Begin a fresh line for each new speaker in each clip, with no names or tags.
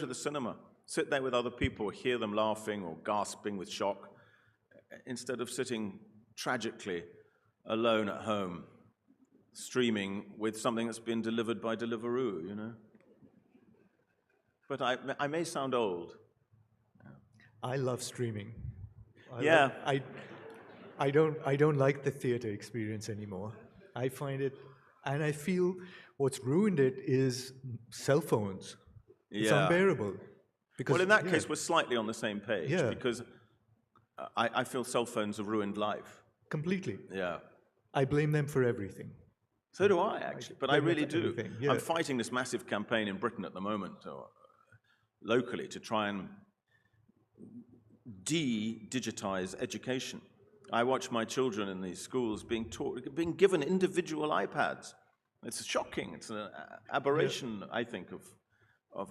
to the cinema, sit there with other people, hear them laughing or gasping with shock, instead of sitting tragically alone at home, streaming with something that's been delivered by Deliveroo, you know? But I may sound old.
I love streaming.
Yeah.
I don't like the theater experience anymore. I find it, and I feel what's ruined it is cell phones. It's
Yeah.
unbearable. Because,
Well, in that case, we're slightly on the same page,
Yeah.
because I feel cell phones have ruined life.
Completely.
Yeah.
I blame them for everything.
So do I, actually, but I
blame them
really
for
do.
everything, yeah.
I'm fighting this massive campaign in Britain at the moment, locally, to try and de-digitize education. I watch my children in these schools being given individual iPads. It's shocking. It's an aberration, I think, of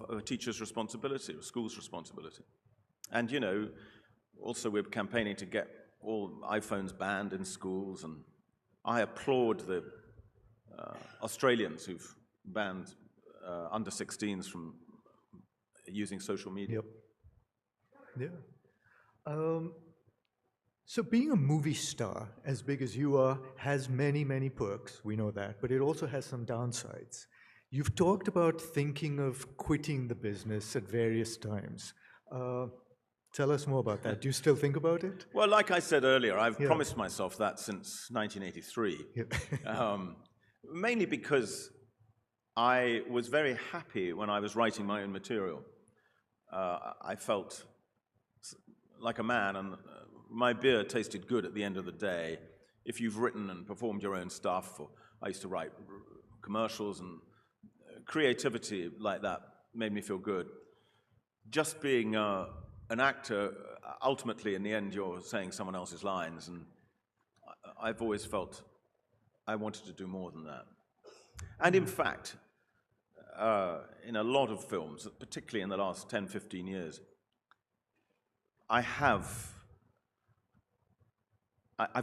a teacher's responsibility, or school's responsibility. And, you know, also we're campaigning to get all iPhones banned in schools, and I applaud the Australians who've banned under 16s from using social media.
Yep. Yeah. So being a movie star, as big as you are, has many, many perks, we know that, but it also has some downsides. You've talked about thinking of quitting the business at various times. Tell us more about that. Do you still think about it?
Well, like I said earlier, I've promised myself that since 1983, mainly because I was very happy when I was writing my own material. I felt like a man, and my beer tasted good at the end of the day. If you've written and performed your own stuff, or I used to write commercials, and creativity like that made me feel good. Just being an actor, ultimately, in the end, you're saying someone else's lines, and I've always felt I wanted to do more than that. And in fact, in a lot of films, particularly in the last 10, 15 years, I've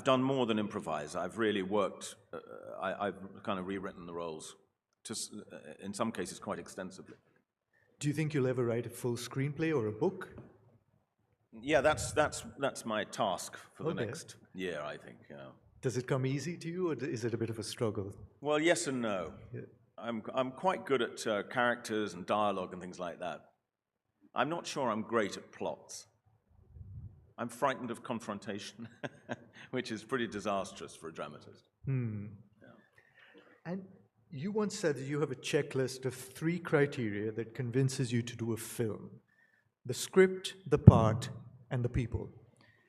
done more than improvise. I've really worked, I've kind of rewritten the roles, in some cases quite extensively.
Do you think you'll ever write a full screenplay or a book?
Yeah, that's my task for the next year, I think. Yeah.
Does it come easy to you, or is it a bit of a struggle?
Well, yes and no. Yeah. I'm quite good at characters and dialogue and things like that. I'm not sure I'm great at plots. I'm frightened of confrontation, which is pretty disastrous for a dramatist. Yeah.
And you once said that you have a checklist of 3 criteria that convinces you to do a film: the script, the part, and the people.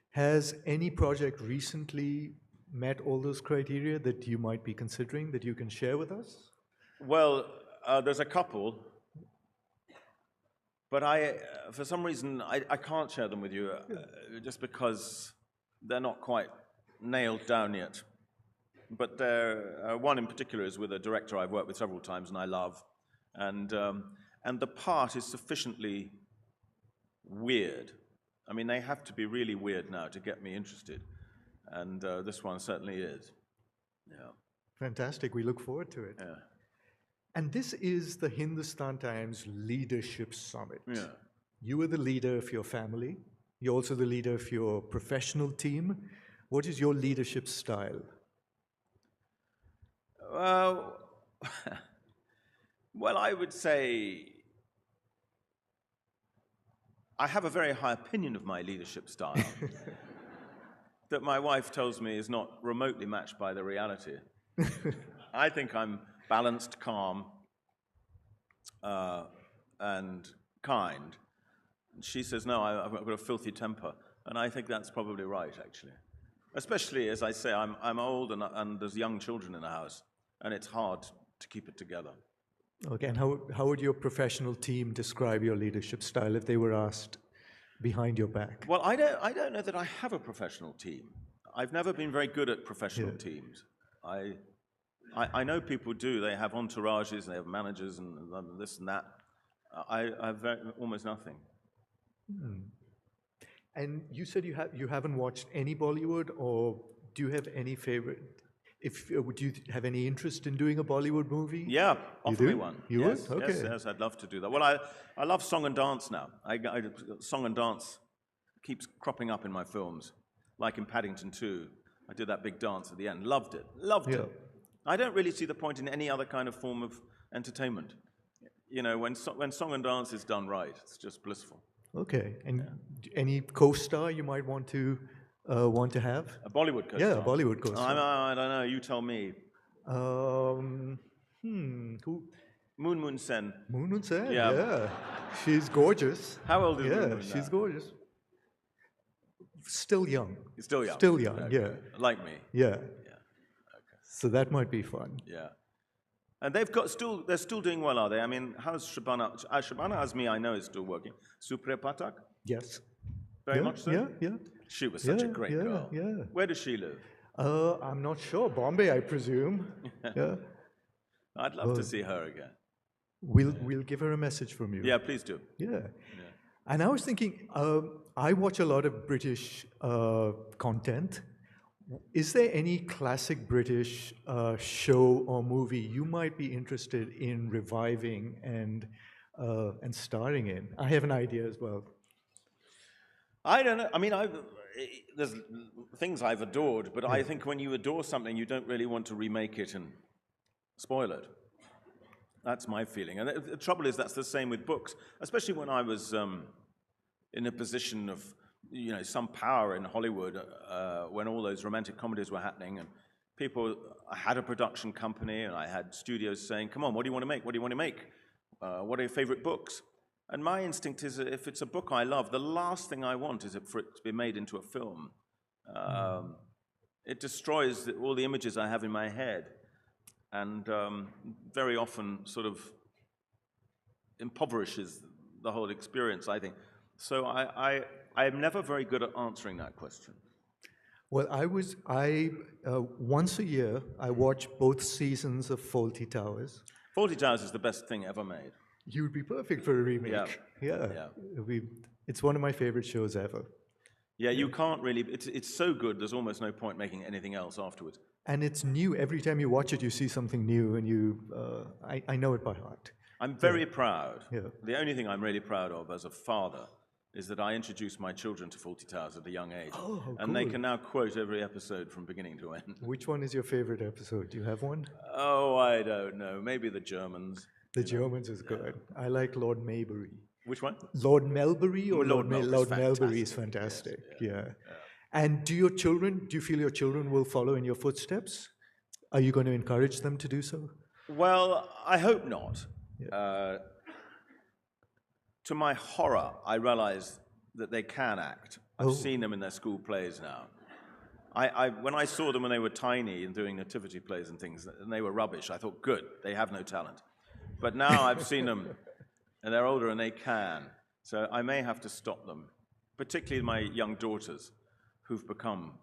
Has any project recently met all those criteria that you might be considering that you can share with us?
Well, there's a couple, but for some reason, I can't share them with you, just because they're not quite nailed down yet. But one in particular is with a director I've worked with several times and I love, and the part is sufficiently weird. I mean, they have to be really weird now to get me interested, and this one certainly is. Yeah.
Fantastic. We look forward to it.
Yeah.
And this is the Hindustan Times Leadership Summit.
Yeah.
You are the leader of your family. You're also the leader of your professional team. What is your leadership style?
Well, I would say I have a very high opinion of my leadership style that my wife tells me is not remotely matched by the reality. I think I'm balanced, calm, and kind. She says, no, I've got a filthy temper. And I think that's probably right, actually. Especially, as I say, I'm old and there's young children in the house, and it's hard to keep it together.
Okay, and how would your professional team describe your leadership style if they were asked behind your back?
Well, I don't know that I have a professional team. I've never been very good at professional teams. I know people do. They have entourages, they have managers, and this and that. I have almost nothing.
And you said you haven't watched any Bollywood, or do you have any favorite? would you have any interest in doing a Bollywood movie?
Yeah, offer me one.
You
yes,
would? Okay.
Yes, I'd love to do that. Well, I love song and dance now. Song and dance keeps cropping up in my films, like in Paddington 2. I did that big dance at the end. Loved it. I don't really see the point in any other kind of form of entertainment. You know, when song and dance is done right, it's just blissful.
Okay. And any co-star you might want to have?
A Bollywood co-star?
Yeah, a Bollywood co-star.
I don't know. You tell me.
Who?
Moon Sen.
Moon Sen,
Yeah.
yeah. She's gorgeous.
How old is Moon now?
She's gorgeous. Still young.
Still young.
Still young,
Okay.
yeah.
Like me.
Yeah.
Yeah. Okay.
So that might be fun.
Yeah. And they're still doing well, are they? I mean, how's Shabana? Shabana Azmi, I know, is still working. Supriya Patak?
Yes.
Very much so?
Yeah.
She was such a great girl.
Yeah.
Where does she live?
I'm not sure. Bombay, I presume. Yeah.
I'd love to see her again.
We'll give her a message from you.
Yeah, please do.
Yeah. And I was thinking, I watch a lot of British content. Is there any classic British show or movie you might be interested in reviving and starring in? I have an idea as well.
I don't know. I mean, there's things I've adored, but I think when you adore something, you don't really want to remake it and spoil it. That's my feeling. And the trouble is that's the same with books, especially when I was in a position of, you know, some power in Hollywood when all those romantic comedies were happening, and I had a production company, and I had studios saying, come on, what do you want to make? What do you want to make? What are your favorite books? And my instinct is that if it's a book I love, the last thing I want is for it to be made into a film. It destroys all the images I have in my head, and very often sort of impoverishes the whole experience, I think. So I am never very good at answering that question.
Well, once a year, I watch both seasons of Fawlty Towers.
Fawlty Towers is the best thing ever made.
You would be perfect for a remake. Yeah. It's one of my favorite shows ever.
Yeah, you can't really, it's so good, there's almost no point making anything else afterwards.
And it's new. Every time you watch it, you see something new, and I know it by heart.
I'm very proud.
Yeah.
The only thing I'm really proud of as a father is that I introduced my children to Fawlty Towers at a young age.
Oh, how
and they
cool.
can now quote every episode from beginning to end.
Which one is your favorite episode? Do you have one?
Oh, I don't know. Maybe the Germans.
The Germans is good. I like Lord Maybury.
Which one?
Lord Melbury or
Lord
Melbury is fantastic. Yeah. And do you feel your children will follow in your footsteps? Are you going to encourage them to do so?
Well, I hope not. Yeah. To my horror, I realize that they can act. I've seen them in their school plays now. When I saw them when they were tiny and doing nativity plays and things, and they were rubbish, I thought, good, they have no talent. But now I've seen them, and they're older and they can. So I may have to stop them, particularly my young daughters, who've become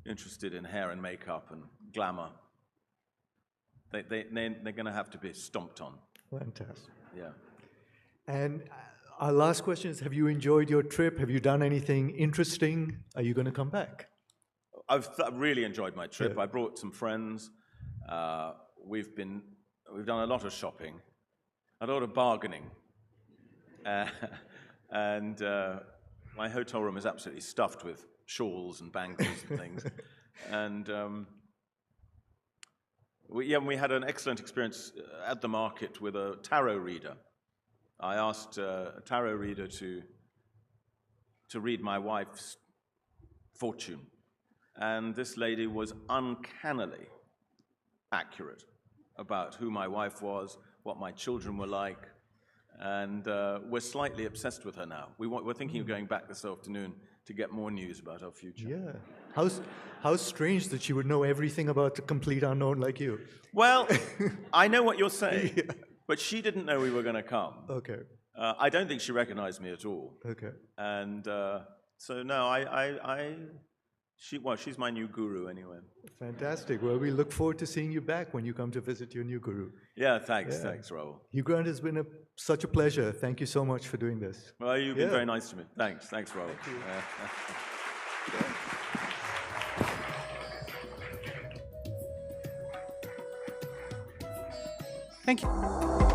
interested in hair and makeup and glamour. They're going to have to be stomped on.
Fantastic.
Yeah.
And our last question is, have you enjoyed your trip? Have you done anything interesting? Are you going to come back?
I've really enjoyed my trip. I brought some friends. We've done a lot of shopping, a lot of bargaining. And my hotel room is absolutely stuffed with shawls and bangles and things. And we had an excellent experience at the market with a tarot reader. I asked a tarot reader to read my wife's fortune. And this lady was uncannily accurate about who my wife was, what my children were like, and we're slightly obsessed with her now. We're thinking of going back this afternoon to get more news about our future.
Yeah. How strange that she would know everything about the complete unknown like you.
Well, I know what you're saying, but she didn't know we were going to come.
Okay.
I don't think she recognized me at all.
Okay.
And so, no, she's my new guru anyway.
Fantastic. Well, we look forward to seeing you back when you come to visit your new guru.
Yeah, thanks, Rahul.
Hugh Grant, has been such a pleasure. Thank you so much for doing this.
Well, you've been very nice to me. Thanks, Rahul.
Thank you.
Thank you.